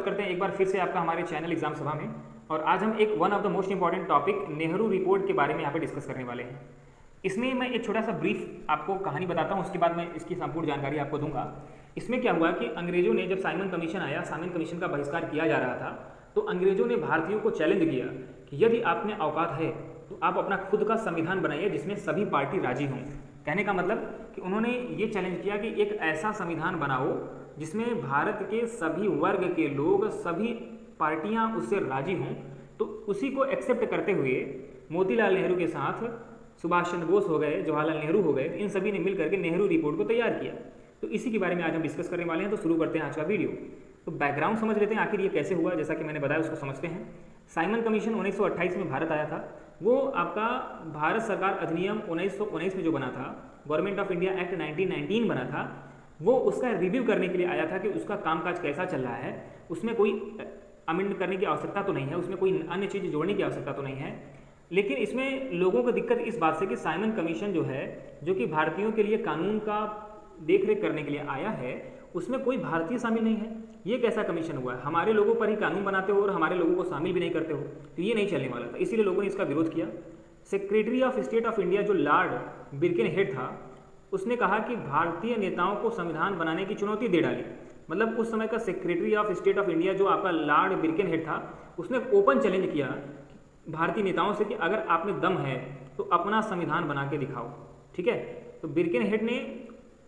करते हैं एक बार फिर से आपका हमारे चैनल एग्जाम सभा में। और आज हम एक one of the most important topic Nehru report के बारे में यहाँ पे डिस्कस करने वाले हैं। इसमें मैं एक छोटा सा ब्रीफ आपको कहानी बताता हूँ, उसके बाद मैं इसकी संपूर्ण जानकारी आपको दूंगा। इसमें क्या हुआ कि अंग्रेजों ने जब साइमन कमीशन आया, साइमन कमीशन का बहिष्कार किया जा रहा था, तो अंग्रेजों ने भारतीयों को चैलेंज किया कि यदि आप में औकात है तो आप अपना खुद का संविधान बनाइए जिसमें सभी पार्टी राजी हों। कहने का मतलब कि उन्होंने ये चैलेंज किया कि एक ऐसा संविधान बनाओ जिसमें भारत के सभी वर्ग के लोग, सभी पार्टियां उससे राजी हों। तो उसी को एक्सेप्ट करते हुए मोतीलाल नेहरू के साथ सुभाष चंद्र बोस हो गए, जवाहरलाल नेहरू हो गए, इन सभी ने मिलकर के नेहरू रिपोर्ट को तैयार किया। तो इसी के बारे में आज हम डिस्कस करने वाले हैं। तो शुरू करते हैं आज का वीडियो। तो बैकग्राउंड समझ लेते हैं आखिर ये कैसे हुआ। जैसा कि मैंने बताया उसको समझते हैं। साइमन कमीशन 1928 में भारत आया था। वो आपका भारत सरकार अधिनियम 1919 में जो बना था, गवर्नमेंट ऑफ इंडिया एक्ट 1919 बना था, वो उसका रिव्यू करने के लिए आया था कि उसका कामकाज कैसा चल रहा है, उसमें कोई अमेंड करने की आवश्यकता तो नहीं है, उसमें कोई अन्य चीज़ जोड़ने की आवश्यकता तो नहीं है। लेकिन इसमें लोगों को दिक्कत इस बात से कि साइमन कमीशन जो है, जो कि भारतीयों के लिए कानून का देखरेख करने के लिए आया है, उसमें कोई भारतीय शामिल नहीं है। ये कैसा कमीशन हुआ है, हमारे लोगों पर ही कानून बनाते हो और हमारे लोगों को शामिल भी नहीं करते हो, तो ये नहीं चलने वाला था। इसीलिए लोगों ने इसका विरोध किया। Secretary of state of India जो लॉर्ड बिर्केनहेड था, उसने कहा कि भारतीय नेताओं को संविधान बनाने की चुनौती दे डाली। मतलब उस समय का secretary of state of India जो आपका लॉर्ड बिर्केनहेड था, उसने ओपन चैलेंज किया भारतीय नेताओं से कि अगर आप में दम है तो अपना संविधान बना के दिखाओ। ठीक है, तो बिर्केनहेड ने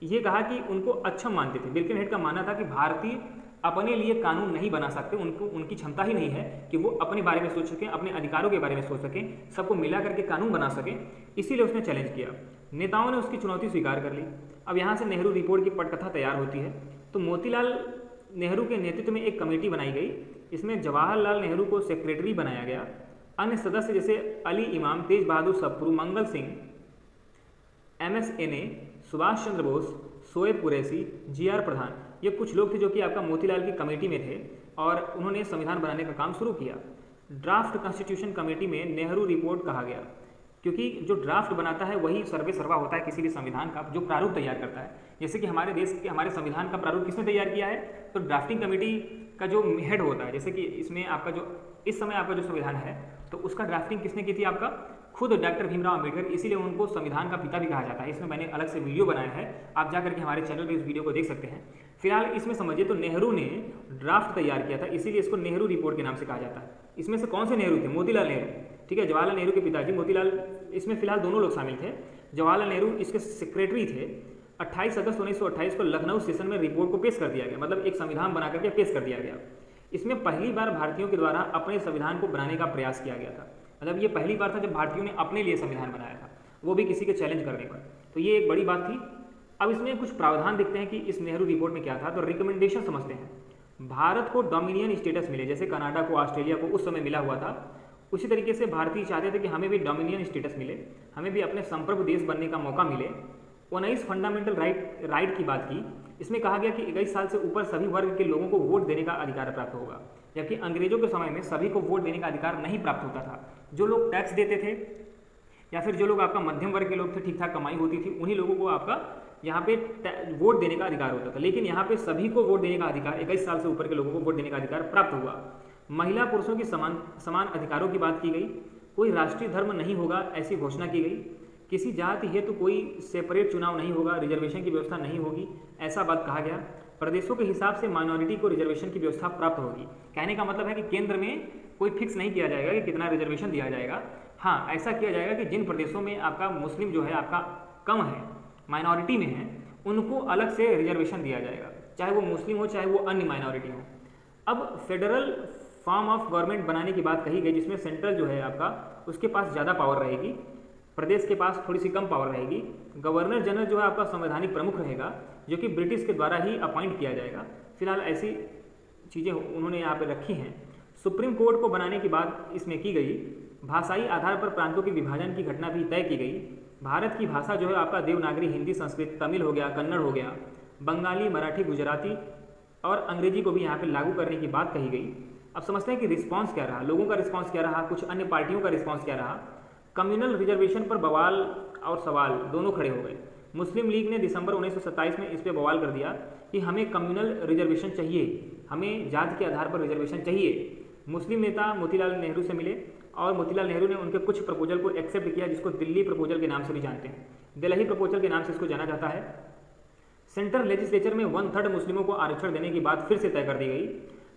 ये कहा कि उनको अच्छा मानते थे। बिर्केनहेड का मानना था कि भारतीय अपने लिए कानून नहीं बना सकते, उनकी क्षमता ही नहीं है कि वो अपने बारे में सोच सकें, अपने अधिकारों के बारे में सोच सकें, सबको मिला करके कानून बना सकें। इसीलिए उसने चैलेंज किया। नेताओं ने उसकी चुनौती स्वीकार कर ली। अब यहाँ से नेहरू रिपोर्ट की पटकथा तैयार होती है। तो मोतीलाल नेहरू के नेतृत्व में एक कमेटी बनाई गई। इसमें जवाहरलाल नेहरू को सेक्रेटरी बनाया गया। अन्य सदस्य जैसे अली इमाम, तेज बहादुर सप्रू, मंगल सिंह, MS एने, सुभाष चंद्र बोस, शोएब कुरैशी, GR प्रधान, ये कुछ लोग थे जो कि आपका मोतीलाल की कमेटी में थे और उन्होंने संविधान बनाने का काम शुरू किया। ड्राफ्ट कॉन्स्टिट्यूशन कमेटी में नेहरू रिपोर्ट कहा गया, क्योंकि जो ड्राफ्ट बनाता है वही सर्वे सर्वा होता है किसी भी संविधान का, जो प्रारूप तैयार करता है। जैसे कि हमारे देश के, हमारे संविधान का प्रारूप किसने तैयार किया है, तो ड्राफ्टिंग कमेटी का जो हेड होता है। जैसे कि इसमें आपका जो इस समय आपका जो संविधान है, तो उसका ड्राफ्टिंग किसने की थी, आपका खुद डॉक्टर भीमराव अम्बेडकर। इसीलिए उनको संविधान का पिता भी कहा जाता है। इसमें मैंने अलग से वीडियो बनाया है, आप जाकर के हमारे चैनल पर इस वीडियो को देख सकते हैं। फिलहाल इसमें समझिए तो नेहरू ने ड्राफ्ट तैयार किया था, इसीलिए इसको नेहरू रिपोर्ट के नाम से कहा जाता है। इसमें से कौन से नेहरू थे, मोतीलाल नेहरू, ठीक है, जवाहरलाल नेहरू के पिताजी मोतीलाल, इसमें फिलहाल दोनों लोग शामिल थे। जवाहरलाल नेहरू इसके सेक्रेटरी थे। 28 अगस्त 1928 को लखनऊ सेशन में रिपोर्ट को पेश कर दिया गया, मतलब एक संविधान बना करके पेश कर दिया गया। इसमें पहली बार भारतीयों के द्वारा अपने संविधान को बनाने का प्रयास किया गया था। मतलब ये पहली बार था जब भारतीयों ने अपने लिए संविधान बनाया था, वो भी किसी के चैलेंज करने पर। तो ये एक बड़ी बात थी। अब इसमें कुछ प्रावधान देखते हैं कि इस नेहरू रिपोर्ट में क्या था। तो रिकमेंडेशन समझते हैं। भारत को डोमिनियन स्टेटस मिले, जैसे कनाडा को, ऑस्ट्रेलिया को उस समय मिला हुआ था, उसी तरीके से भारतीय चाहते थे कि हमें भी डोमिनियन स्टेटस मिले, हमें भी अपने संप्रभु देश बनने का मौका मिले। 19 फंडामेंटल राइट की बात की। इसमें कहा गया कि 21 साल से ऊपर सभी वर्ग के लोगों को वोट देने का अधिकार प्राप्त होगा, जबकि अंग्रेजों के समय में सभी को वोट देने का अधिकार नहीं प्राप्त होता था। जो लोग टैक्स देते थे या फिर जो लोग आपका मध्यम वर्ग के लोग थे, ठीक ठाक कमाई होती थी, उन्हीं लोगों को आपका यहाँ पे वोट देने का अधिकार होता था। लेकिन यहाँ पे सभी को वोट देने का अधिकार, 21 साल से ऊपर के लोगों को वोट देने का अधिकार प्राप्त हुआ। महिला पुरुषों की समान अधिकारों की बात की गई। कोई राष्ट्रीय धर्म नहीं होगा ऐसी घोषणा की गई। किसी जाति हेतु कोई सेपरेट चुनाव नहीं होगा, रिजर्वेशन की व्यवस्था नहीं होगी, ऐसा बात कहा गया। प्रदेशों के हिसाब से माइनॉरिटी को रिजर्वेशन की व्यवस्था प्राप्त होगी। कहने का मतलब है कि केंद्र में कोई फिक्स नहीं किया जाएगा कि कितना रिजर्वेशन दिया जाएगा। हाँ, ऐसा किया जाएगा कि जिन प्रदेशों में आपका मुस्लिम जो है आपका कम है, माइनॉरिटी में है, उनको अलग से रिजर्वेशन दिया जाएगा, चाहे वो मुस्लिम हो चाहे वो अन्य माइनॉरिटी हो। अब फेडरल फॉर्म ऑफ गवर्नमेंट बनाने की बात कही गई, जिसमें सेंट्रल जो है आपका, उसके पास ज़्यादा पावर रहेगी, प्रदेश के पास थोड़ी सी कम पावर रहेगी। गवर्नर जनरल जो है आपका संवैधानिक प्रमुख रहेगा, जो कि ब्रिटिश के द्वारा ही अपॉइंट किया जाएगा। फिलहाल ऐसी चीज़ें उन्होंने यहाँ पे रखी हैं। सुप्रीम कोर्ट को बनाने की बात इसमें की गई। भाषाई आधार पर प्रांतों के विभाजन की घटना भी तय की गई। भारत की भाषा जो है आपका देवनागरी, हिंदी, संस्कृत, तमिल हो गया, कन्नड़ हो गया, बंगाली, मराठी, गुजराती और अंग्रेजी को भी यहाँ पे लागू करने की बात कही गई। अब समझते हैं कि रिस्पांस क्या रहा, लोगों का रिस्पांस क्या रहा, कुछ अन्य पार्टियों का रिस्पांस क्या रहा। कम्युनल रिजर्वेशन पर बवाल और सवाल दोनों खड़े हो गए। मुस्लिम लीग ने दिसंबर 1927 में इस पर बवाल कर दिया कि हमें कम्युनल रिजर्वेशन चाहिए, हमें जाति के आधार पर रिजर्वेशन चाहिए। मुस्लिम नेता मोतीलाल नेहरू से मिले और मोतीलाल नेहरू ने उनके कुछ प्रपोजल को एक्सेप्ट किया, जिसको दिल्ली प्रपोजल के नाम से भी जानते हैं, दिल्ली प्रपोजल के नाम से इसको जाना जाता है। सेंट्रल लेजिस्लेचर में 1/3 मुस्लिमों को आरक्षण देने की बात फिर से तय कर दी गई।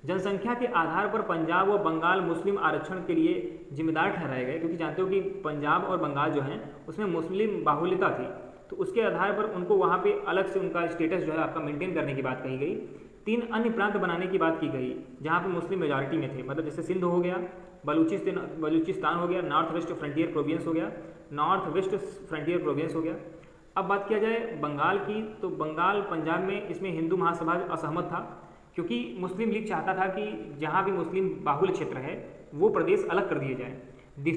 जनसंख्या के आधार पर पंजाब व बंगाल मुस्लिम आरक्षण के लिए जिम्मेदार ठहराए गए, क्योंकि जानते हो कि पंजाब और बंगाल जो हैं उसमें मुस्लिम बाहुल्यता थी, तो उसके आधार पर उनको वहाँ पे अलग से उनका स्टेटस जो है आपका मेंटेन करने की बात कही गई। 3 अन्य प्रांत बनाने की बात की गई जहाँ पे मुस्लिम मेजॉरिटी में थे, मतलब जैसे सिंध हो गया, बलूचिस्तान हो गया, नॉर्थ वेस्ट फ्रंटियर प्रोविंस हो गया, नॉर्थ वेस्ट फ्रंटियर प्रोविंस हो गया। अब बात किया जाए बंगाल की, तो बंगाल पंजाब में इसमें हिंदू महासभा असहमत था, क्योंकि मुस्लिम लीग चाहता था कि जहाँ भी मुस्लिम बाहुल्य क्षेत्र है वो प्रदेश अलग कर दिए जाए,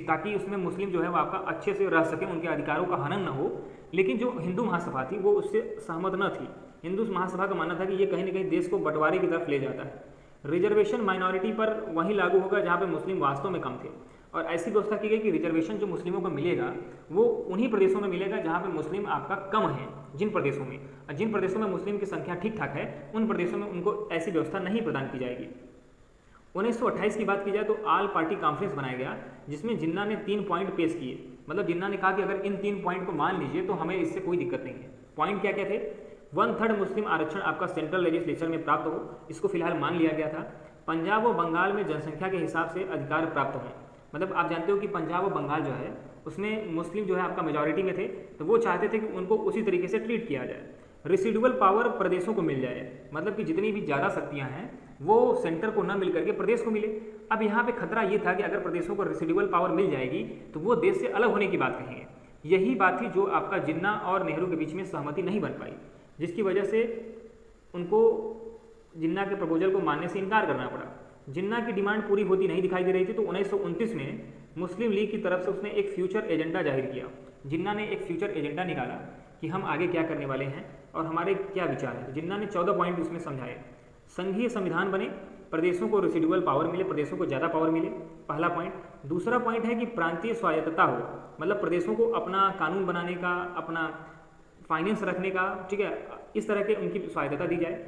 ताकि उसमें मुस्लिम जो है वो आपका अच्छे से रह सकें, उनके अधिकारों का हनन न हो। लेकिन जो हिंदू महासभा थी वो उससे सहमत न थी। हिंदू महासभा का मानना था कि ये कहीं ना कहीं देश को बंटवारे की तरफ ले जाता है। रिजर्वेशन माइनॉरिटी पर वहीं लागू होगा जहाँ पे मुस्लिम वास्तव में कम थे, और ऐसी व्यवस्था की गई कि रिजर्वेशन जो मुस्लिमों को मिलेगा वो उन्हीं प्रदेशों में मिलेगा जहाँ पे मुस्लिम आपका कम है। जिन प्रदेशों में मुस्लिम की संख्या ठीक ठाक है, उन प्रदेशों में उनको ऐसी व्यवस्था नहीं प्रदान की जाएगी। 1928 की बात की जाए तो ऑल पार्टी कॉन्फ्रेंस बनाया गया, जिसमें जिन्ना ने 3 पॉइंट पेश किए। मतलब जिन्ना ने कहा कि अगर इन 3 पॉइंट को मान लीजिए तो हमें इससे कोई दिक्कत नहीं है। पॉइंट क्या क्या थे? 1/3 मुस्लिम आरक्षण आपका सेंट्रल लेजिस्लेचर में प्राप्त हो, इसको फिलहाल मान लिया गया था। पंजाब व बंगाल में जनसंख्या के हिसाब से अधिकार प्राप्त हों, मतलब आप जानते हो कि पंजाब और बंगाल जो है उसमें मुस्लिम जो है आपका मेजॉरिटी में थे, तो वो चाहते थे कि उनको उसी तरीके से ट्रीट किया जाए। रेसिडुअल पावर प्रदेशों को मिल जाए, मतलब कि जितनी भी ज़्यादा शक्तियाँ हैं वो सेंटर को न मिल करके प्रदेश को मिले। अब यहाँ पे खतरा ये था कि अगर प्रदेशों को रेसिडुअल पावर मिल जाएगी तो वो देश से अलग होने की बात कहेंगे। यही बात थी जो आपका जिन्ना और नेहरू के बीच में सहमति नहीं बन पाई, जिसकी वजह से उनको जिन्ना के प्रपोजल को मानने से इनकार करना पड़ा। जिन्ना की डिमांड पूरी होती नहीं दिखाई दे रही थी, तो 1929 में मुस्लिम लीग की तरफ से उसने एक फ्यूचर एजेंडा जाहिर किया। जिन्ना ने एक फ्यूचर एजेंडा निकाला कि हम आगे क्या करने वाले हैं और हमारे क्या विचार हैं। तो जिन्ना ने 14 पॉइंट उसमें समझाए। संघीय संविधान बने, प्रदेशों को रेसिडुअल पावर मिले, प्रदेशों को ज़्यादा पावर मिले, पहला पॉइंट। दूसरा पॉइंट है कि प्रांतीय स्वायत्तता हो, मतलब प्रदेशों को अपना कानून बनाने का, अपना फाइनेंस रखने का, ठीक है, इस तरह के उनकी स्वायत्तता दी जाए।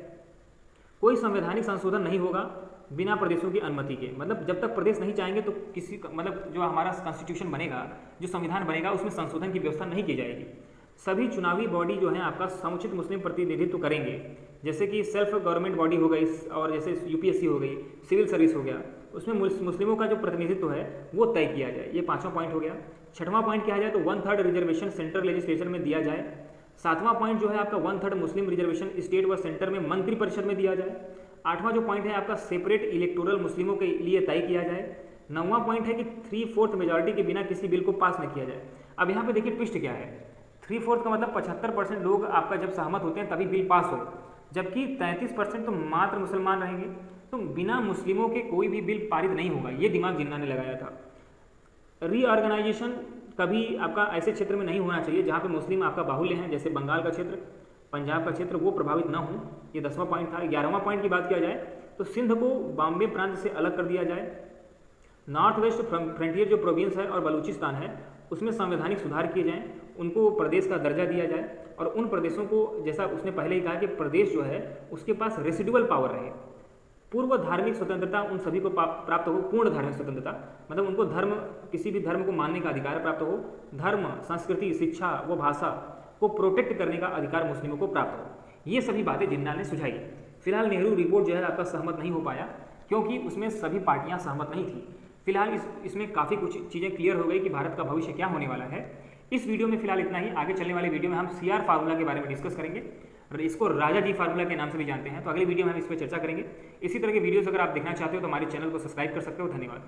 कोई संवैधानिक संशोधन नहीं होगा बिना प्रदेशों की अनुमति के, मतलब जब तक प्रदेश नहीं चाहेंगे तो किसी, मतलब जो हमारा कॉन्स्टिट्यूशन बनेगा, जो संविधान बनेगा, उसमें संशोधन की व्यवस्था नहीं की जाएगी। सभी चुनावी बॉडी जो है आपका समुचित मुस्लिम प्रतिनिधित्व करेंगे, जैसे कि सेल्फ गवर्नमेंट बॉडी हो गई और जैसे यूपीएससी हो गई, सिविल सर्विस हो गया, उसमें मुस्लिमों का जो प्रतिनिधित्व है वो तय किया जाए। ये 5वां पॉइंट हो गया। 6वां पॉइंट क्या जाए तो 1/3 रिजर्वेशन सेंट्रल लेजिस्लेचर में दिया जाए। 7वां पॉइंट जो है आपका 1/3 मुस्लिम रिजर्वेशन स्टेट व सेंटर में मंत्रिपरिषद में दिया जाए। 8वां जो पॉइंट है आपका सेपरेट इलेक्टोरल मुस्लिमों के लिए तय किया जाए। 9वां पॉइंट है कि 3/4 मेजॉरिटी के बिना किसी बिल को पास न किया जाए। अब यहाँ पे देखिए ट्विस्ट क्या है, 3/4 का मतलब 75% लोग आपका जब सहमत होते हैं तभी बिल पास हो, जबकि 33% तो मात्र मुसलमान रहेंगे, तो बिना मुस्लिमों के कोई भी बिल पारित नहीं होगा। ये दिमाग जिन्ना ने लगाया था। रीऑर्गेनाइजेशन कभी आपका ऐसे क्षेत्र में नहीं होना चाहिए जहाँ पे मुस्लिम आपका बाहुल्य हैं, जैसे बंगाल का क्षेत्र, पंजाब का क्षेत्र, वो प्रभावित ना हो। ये 10वां पॉइंट था। 11वां पॉइंट की बात किया जाए तो सिंध को बॉम्बे प्रांत से अलग कर दिया जाए। नॉर्थ वेस्ट फ्रंटियर जो प्रोविंस है और बलूचिस्तान है उसमें संवैधानिक सुधार किए जाएँ, उनको प्रदेश का दर्जा दिया जाए, और उन प्रदेशों को, जैसा उसने पहले ही कहा कि प्रदेश जो है उसके पास रेसिडुअल पावर रहे। पूर्व धार्मिक स्वतंत्रता उन सभी को प्राप्त हो, पूर्ण धार्मिक स्वतंत्रता, मतलब उनको धर्म, किसी भी धर्म को मानने का अधिकार प्राप्त हो। धर्म, संस्कृति, शिक्षा व भाषा को प्रोटेक्ट करने का अधिकार मुस्लिमों को प्राप्त हो। ये सभी बातें जिन्ना ने सुझाई। फिलहाल नेहरू रिपोर्ट जो है आपका सहमत नहीं हो पाया, क्योंकि उसमें सभी पार्टियां सहमत नहीं थी। फिलहाल इसमें काफ़ी कुछ चीज़ें क्लियर हो गई कि भारत का भविष्य क्या होने वाला है। इस वीडियो में फिलहाल इतना ही। आगे चलने वाले वीडियो में हम CR फार्मूला के बारे में डिस्कस करेंगे, इसको राजा जी फार्मूला के नाम से भी जानते हैं। तो अगली वीडियो में हम इस पर चर्चा करेंगे। इसी तरह के वीडियोस अगर आप देखना चाहते हो तो हमारे चैनल को सब्सक्राइब कर सकते हो। धन्यवाद।